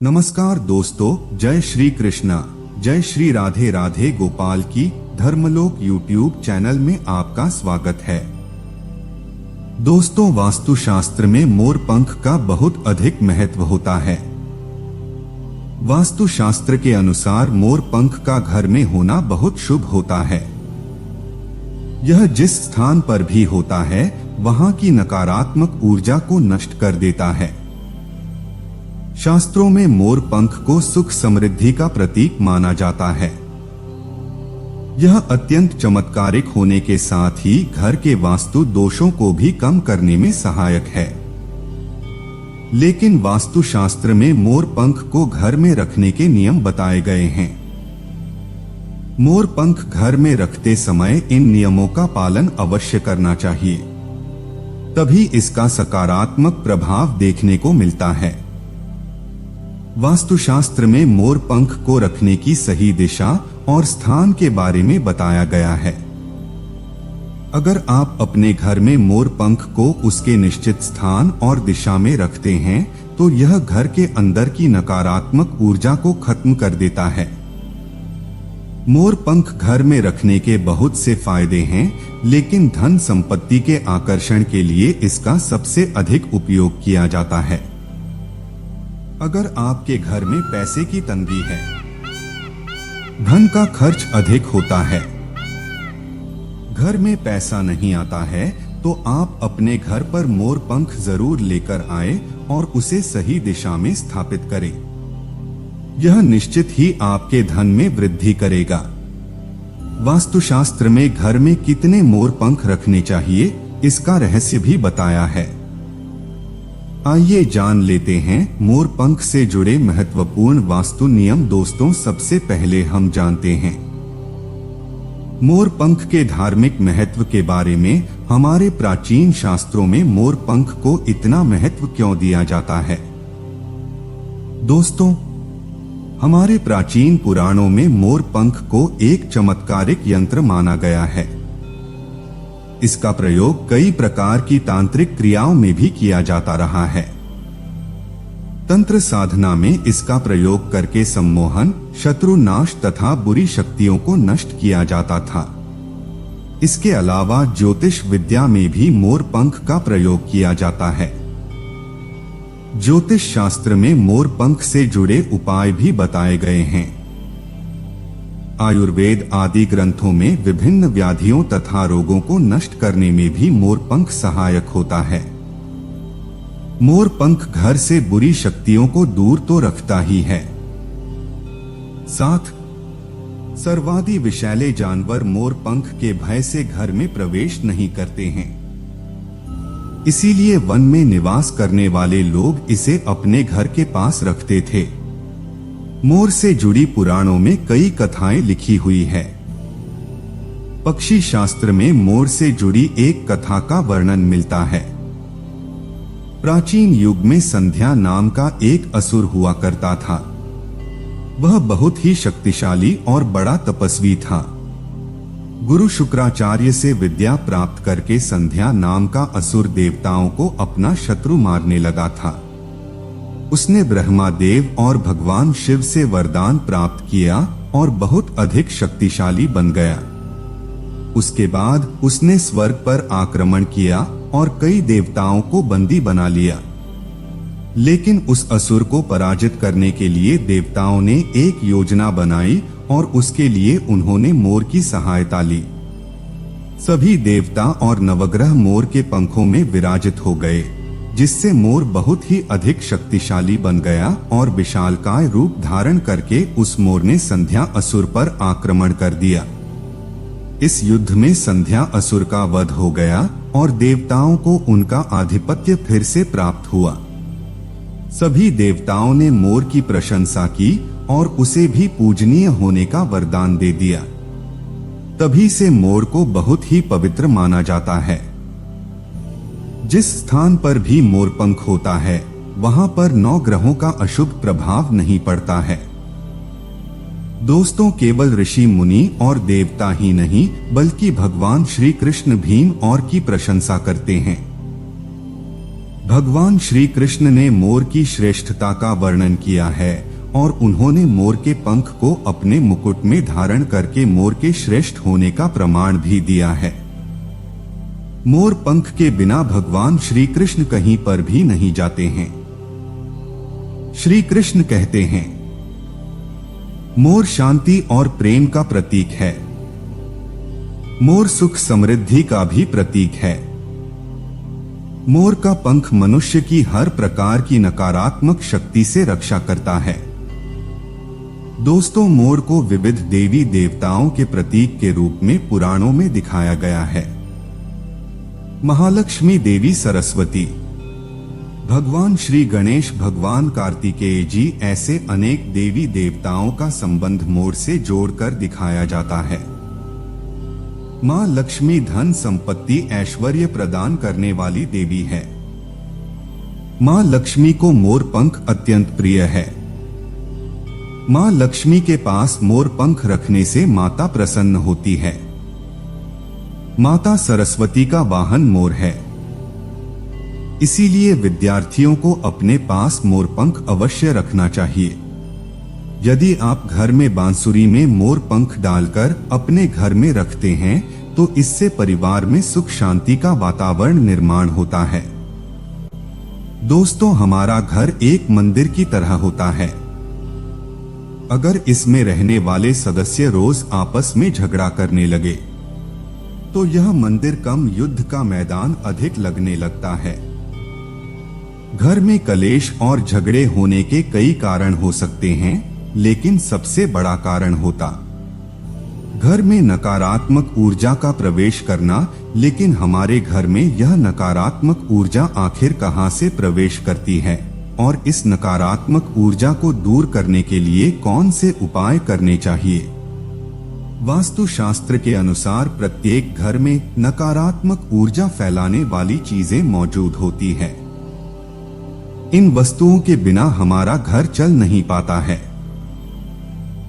नमस्कार दोस्तों, जय श्री कृष्णा, जय श्री राधे राधे गोपाल की धर्मलोक यूट्यूब चैनल में आपका स्वागत है। दोस्तों, वास्तुशास्त्र में मोर पंख का बहुत अधिक महत्व होता है। वास्तुशास्त्र के अनुसार मोर पंख का घर में होना बहुत शुभ होता है। यह जिस स्थान पर भी होता है वहां की नकारात्मक ऊर्जा को नष्ट कर देता है। शास्त्रों में मोर पंख को सुख समृद्धि का प्रतीक माना जाता है। यह अत्यंत चमत्कारिक होने के साथ ही घर के वास्तु दोषों को भी कम करने में सहायक है। लेकिन वास्तुशास्त्र में मोर पंख को घर में रखने के नियम बताए गए हैं। मोर पंख घर में रखते समय इन नियमों का पालन अवश्य करना चाहिए, तभी इसका सकारात्मक प्रभाव देखने को मिलता है। वास्तुशास्त्र में मोर पंख को रखने की सही दिशा और स्थान के बारे में बताया गया है। अगर आप अपने घर में मोर पंख को उसके निश्चित स्थान और दिशा में रखते हैं तो यह घर के अंदर की नकारात्मक ऊर्जा को खत्म कर देता है। मोर पंख घर में रखने के बहुत से फायदे हैं, लेकिन धन संपत्ति के आकर्षण के लिए इसका सबसे अधिक उपयोग किया जाता है। अगर आपके घर में पैसे की तंगी है, धन का खर्च अधिक होता है, घर में पैसा नहीं आता है, तो आप अपने घर पर मोर पंख जरूर लेकर आए और उसे सही दिशा में स्थापित करें। यह निश्चित ही आपके धन में वृद्धि करेगा। वास्तुशास्त्र में घर में कितने मोर पंख रखने चाहिए, इसका रहस्य भी बताया है। आइए जान लेते हैं मोर पंख से जुड़े महत्वपूर्ण वास्तु नियम। दोस्तों, सबसे पहले हम जानते हैं मोर पंख के धार्मिक महत्व के बारे में। हमारे प्राचीन शास्त्रों में मोर पंख को इतना महत्व क्यों दिया जाता है? दोस्तों, हमारे प्राचीन पुराणों में मोर पंख को एक चमत्कारिक यंत्र माना गया है। इसका प्रयोग कई प्रकार की तांत्रिक क्रियाओं में भी किया जाता रहा है। तंत्र साधना में इसका प्रयोग करके सम्मोहन, शत्रुनाश तथा बुरी शक्तियों को नष्ट किया जाता था। इसके अलावा ज्योतिष विद्या में भी मोर पंख का प्रयोग किया जाता है। ज्योतिष शास्त्र में मोर पंख से जुड़े उपाय भी बताए गए हैं। आयुर्वेद आदि ग्रंथों में विभिन्न व्याधियों तथा रोगों को नष्ट करने में भी मोर पंख सहायक होता है। मोर पंख घर से बुरी शक्तियों को दूर तो रखता ही है, साथ सर्वादि विषैले जानवर मोर पंख के भय से घर में प्रवेश नहीं करते हैं। इसीलिए वन में निवास करने वाले लोग इसे अपने घर के पास रखते थे। मोर से जुड़ी पुराणों में कई कथाएं लिखी हुई है। पक्षी शास्त्र में मोर से जुड़ी एक कथा का वर्णन मिलता है। प्राचीन युग में संध्या नाम का एक असुर हुआ करता था। वह बहुत ही शक्तिशाली और बड़ा तपस्वी था। गुरु शुक्राचार्य से विद्या प्राप्त करके संध्या नाम का असुर देवताओं को अपना शत्रु मारने लगा था। उसने ब्रह्मा देव और भगवान शिव से वरदान प्राप्त किया और बहुत अधिक शक्तिशाली बन गया। उसके बाद उसने स्वर्ग पर आक्रमण किया और कई देवताओं को बंदी बना लिया। लेकिन उस असुर को पराजित करने के लिए देवताओं ने एक योजना बनाई और उसके लिए उन्होंने मोर की सहायता ली। सभी देवता और नवग्रह मोर के पंखों में विराजित हो गए, जिससे मोर बहुत ही अधिक शक्तिशाली बन गया और विशालकाय रूप धारण करके उस मोर ने संध्या असुर पर आक्रमण कर दिया। इस युद्ध में संध्या असुर का वध हो गया और देवताओं को उनका आधिपत्य फिर से प्राप्त हुआ। सभी देवताओं ने मोर की प्रशंसा की और उसे भी पूजनीय होने का वरदान दे दिया। तभी से मोर को बहुत ही पवित्र माना जाता है। जिस स्थान पर भी मोर पंख होता है वहां पर 9 ग्रहों का अशुभ प्रभाव नहीं पड़ता है। दोस्तों, केवल ऋषि मुनि और देवता ही नहीं बल्कि भगवान श्री कृष्ण भी मोर की प्रशंसा करते हैं। भगवान श्री कृष्ण ने मोर की श्रेष्ठता का वर्णन किया है और उन्होंने मोर के पंख को अपने मुकुट में धारण करके मोर के श्रेष्ठ होने का प्रमाण भी दिया है। मोर पंख के बिना भगवान श्री कृष्ण कहीं पर भी नहीं जाते हैं। श्री कृष्ण कहते हैं, मोर शांति और प्रेम का प्रतीक है। मोर सुख समृद्धि का भी प्रतीक है। मोर का पंख मनुष्य की हर प्रकार की नकारात्मक शक्ति से रक्षा करता है। दोस्तों, मोर को विविध देवी देवताओं के प्रतीक के रूप में पुराणों में दिखाया गया है। महालक्ष्मी देवी सरस्वती, भगवान श्री गणेश, भगवान कार्तिकेय जी, ऐसे अनेक देवी देवताओं का संबंध मोर से जोड़कर दिखाया जाता है। मां लक्ष्मी धन संपत्ति ऐश्वर्य प्रदान करने वाली देवी है। मां लक्ष्मी को मोर पंख अत्यंत प्रिय है। मां लक्ष्मी के पास मोर पंख रखने से माता प्रसन्न होती है। माता सरस्वती का वाहन मोर है। इसीलिए विद्यार्थियों को अपने पास मोर पंख अवश्य रखना चाहिए। यदि आप घर में बांसुरी में मोर पंख डालकर अपने घर में रखते हैं तो इससे परिवार में सुख शांति का वातावरण निर्माण होता है। दोस्तों, हमारा घर एक मंदिर की तरह होता है। अगर इसमें रहने वाले सदस्य रोज आपस में झगड़ा करने लगे तो यह मंदिर कम, युद्ध का मैदान अधिक लगने लगता है। घर में कलेश और झगड़े होने के कई कारण हो सकते हैं, लेकिन सबसे बड़ा कारण होता घर में नकारात्मक ऊर्जा का प्रवेश करना। लेकिन हमारे घर में यह नकारात्मक ऊर्जा आखिर कहां से प्रवेश करती है और इस नकारात्मक ऊर्जा को दूर करने के लिए कौन से उपाय करने चाहिए? वास्तुशास्त्र के अनुसार प्रत्येक घर में नकारात्मक ऊर्जा फैलाने वाली चीजें मौजूद होती है। इन वस्तुओं के बिना हमारा घर चल नहीं पाता है।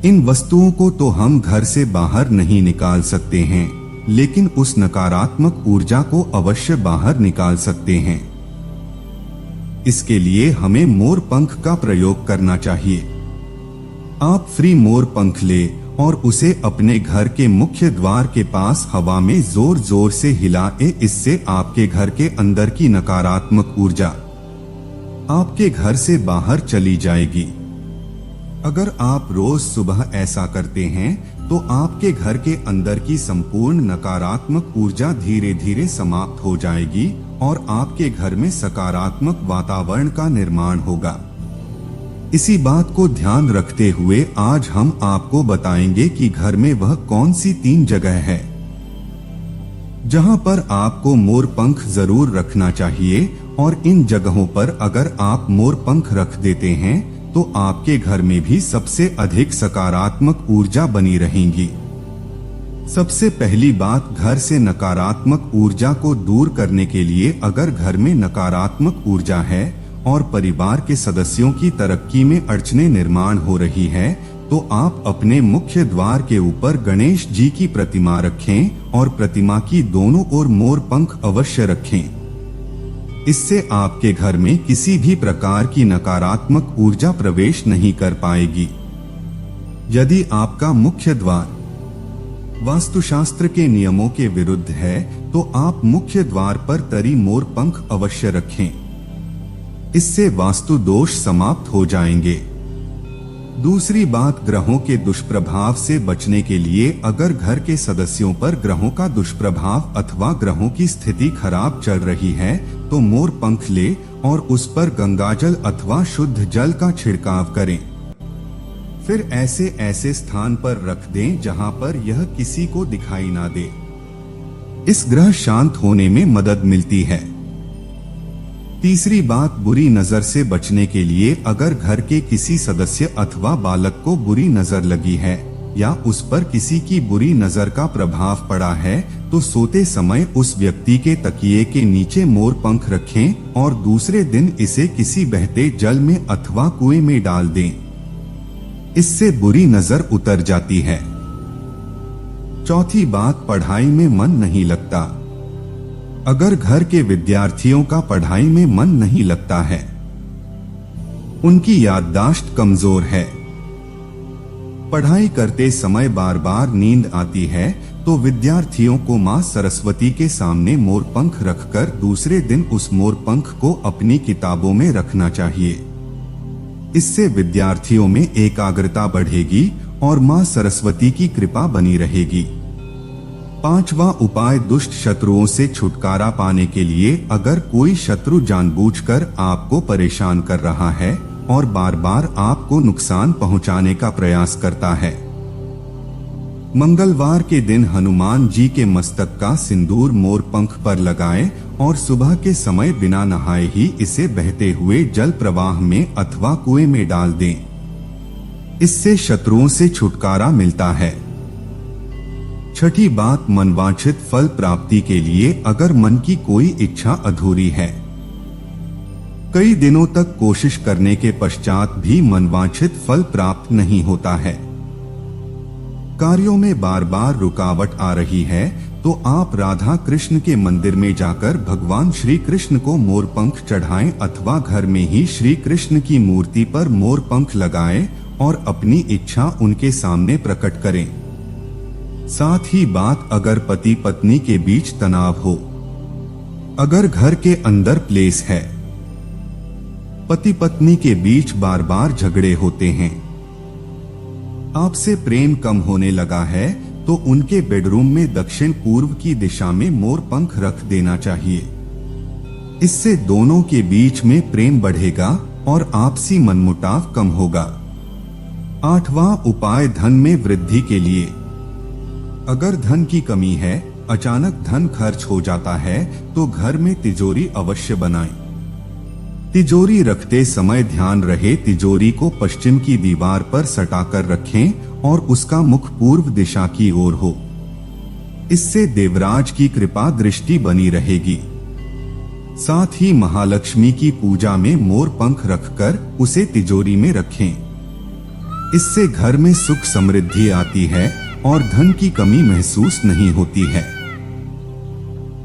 इन वस्तुओं को तो हम घर से बाहर नहीं निकाल सकते हैं, लेकिन उस नकारात्मक ऊर्जा को अवश्य बाहर निकाल सकते हैं। इसके लिए हमें मोर पंख का प्रयोग करना चाहिए। आप फ्री मोर पंख ले और उसे अपने घर के मुख्य द्वार के पास हवा में जोर जोर से हिलाए। इससे आपके घर के अंदर की नकारात्मक ऊर्जा आपके घर से बाहर चली जाएगी। अगर आप रोज सुबह ऐसा करते हैं तो आपके घर के अंदर की संपूर्ण नकारात्मक ऊर्जा धीरे धीरे समाप्त हो जाएगी और आपके घर में सकारात्मक वातावरण का निर्माण होगा। इसी बात को ध्यान रखते हुए आज हम आपको बताएंगे कि घर में वह कौन सी 3 जगह है जहां पर आपको मोर पंख जरूर रखना चाहिए, और इन जगहों पर अगर आप मोर पंख रख देते हैं तो आपके घर में भी सबसे अधिक सकारात्मक ऊर्जा बनी रहेंगी। सबसे पहली बात, घर से नकारात्मक ऊर्जा को दूर करने के लिए अगर घर में नकारात्मक ऊर्जा है और परिवार के सदस्यों की तरक्की में अड़चनें निर्माण हो रही है तो आप अपने मुख्य द्वार के ऊपर गणेश जी की प्रतिमा रखें और प्रतिमा की दोनों ओर मोर पंख अवश्य रखें। इससे आपके घर में किसी भी प्रकार की नकारात्मक ऊर्जा प्रवेश नहीं कर पाएगी। यदि आपका मुख्य द्वार वास्तुशास्त्र के नियमों के विरुद्ध है तो आप मुख्य द्वार पर तरी मोर पंख अवश्य रखें। इससे वास्तु दोष समाप्त हो जाएंगे। दूसरी बात, ग्रहों के दुष्प्रभाव से बचने के लिए अगर घर के सदस्यों पर ग्रहों का दुष्प्रभाव अथवा ग्रहों की स्थिति खराब चल रही है तो मोर पंख ले और उस पर गंगाजल अथवा शुद्ध जल का छिड़काव करें। फिर ऐसे स्थान पर रख दें जहां पर यह किसी को दिखाई ना दे। इस ग्रह शांत होने में मदद मिलती है। तीसरी बात, बुरी नजर से बचने के लिए अगर घर के किसी सदस्य अथवा बालक को बुरी नजर लगी है या उस पर किसी की बुरी नजर का प्रभाव पड़ा है तो सोते समय उस व्यक्ति के तकिए के नीचे मोर पंख रखें और दूसरे दिन इसे किसी बहते जल में अथवा कुएं में डाल दें। इससे बुरी नजर उतर जाती है। चौथी बात, पढ़ाई में मन नहीं लगता। अगर घर के विद्यार्थियों का पढ़ाई में मन नहीं लगता है, उनकी याददाश्त कमजोर है, पढ़ाई करते समय बार बार नींद आती है, तो विद्यार्थियों को मां सरस्वती के सामने मोरपंख रखकर दूसरे दिन उस मोरपंख को अपनी किताबों में रखना चाहिए। इससे विद्यार्थियों में एकाग्रता बढ़ेगी और मां सरस्वती की कृपा बनी रहेगी। 5वां उपाय, दुष्ट शत्रुओं से छुटकारा पाने के लिए अगर कोई शत्रु जानबूझकर आपको परेशान कर रहा है और बार बार आपको नुकसान पहुंचाने का प्रयास करता है, मंगलवार के दिन हनुमान जी के मस्तक का सिंदूर मोरपंख पर लगाएं और सुबह के समय बिना नहाए ही इसे बहते हुए जल प्रवाह में अथवा कुएं में डाल दें। इससे शत्रुओं से छुटकारा मिलता है। 6ठी बात, मनवांछित फल प्राप्ति के लिए अगर मन की कोई इच्छा अधूरी है, कई दिनों तक कोशिश करने के पश्चात भी मनवांछित फल प्राप्त नहीं होता है, कार्यों में बार बार रुकावट आ रही है, तो आप राधा कृष्ण के मंदिर में जाकर भगवान श्री कृष्ण को मोरपंख चढ़ाएं अथवा घर में ही श्री कृष्ण की मूर्ति पर मोरपंख लगाएं और अपनी इच्छा उनके सामने प्रकट करें। साथ ही बात, अगर पति पत्नी के बीच तनाव हो, अगर घर के अंदर क्लेश है, पति पत्नी के बीच बार बार झगड़े होते हैं, आपसे प्रेम कम होने लगा है, तो उनके बेडरूम में दक्षिण पूर्व की दिशा में मोरपंख रख देना चाहिए। इससे दोनों के बीच में प्रेम बढ़ेगा और आपसी मनमुटाव कम होगा। 8वां उपाय, धन में वृद्धि के लिए अगर धन की कमी है, अचानक धन खर्च हो जाता है, तो घर में तिजोरी अवश्य बनाएं। तिजोरी रखते समय ध्यान रहे तिजोरी को पश्चिम की दीवार पर सटाकर रखें और उसका मुख पूर्व दिशा की ओर हो। इससे देवराज की कृपा दृष्टि बनी रहेगी। साथ ही महालक्ष्मी की पूजा में मोरपंख रखकर उसे तिजोरी में रखें। इससे घर में सुख समृद्धि आती है और धन की कमी महसूस नहीं होती है।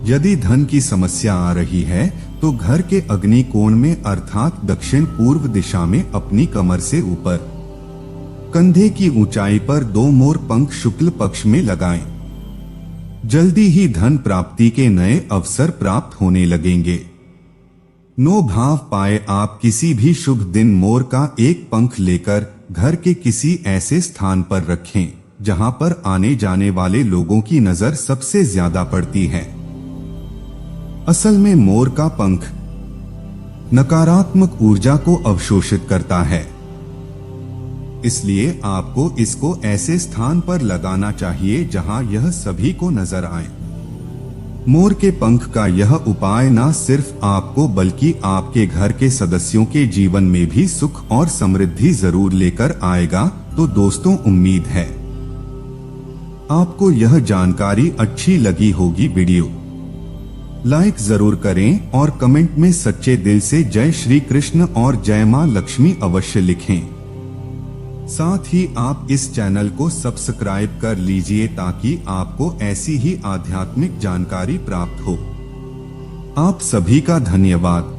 यदि धन की समस्या आ रही है, तो घर के अग्नि कोण में अर्थात दक्षिण पूर्व दिशा में अपनी कमर से ऊपर कंधे की ऊंचाई पर 2 मोरपंख शुक्ल पक्ष में लगाएं। जल्दी ही धन प्राप्ति के नए अवसर प्राप्त होने लगेंगे। 9 भाव पाए, आप किसी भी शुभ दिन मोर का एक पंख लेकर घर के किसी ऐसे स्थान पर रखें जहां पर आने जाने वाले लोगों की नजर सबसे ज्यादा पड़ती है। असल में मोर का पंख नकारात्मक ऊर्जा को अवशोषित करता है, इसलिए आपको इसको ऐसे स्थान पर लगाना चाहिए जहां यह सभी को नजर आए। मोर के पंख का यह उपाय न सिर्फ आपको बल्कि आपके घर के सदस्यों के जीवन में भी सुख और समृद्धि जरूर लेकर आएगा। तो दोस्तों, उम्मीद है आपको यह जानकारी अच्छी लगी होगी। वीडियो लाइक जरूर करें और कमेंट में सच्चे दिल से जय श्री कृष्ण और जय मां लक्ष्मी अवश्य लिखें। साथ ही आप इस चैनल को सब्सक्राइब कर लीजिए ताकि आपको ऐसी ही आध्यात्मिक जानकारी प्राप्त हो। आप सभी का धन्यवाद।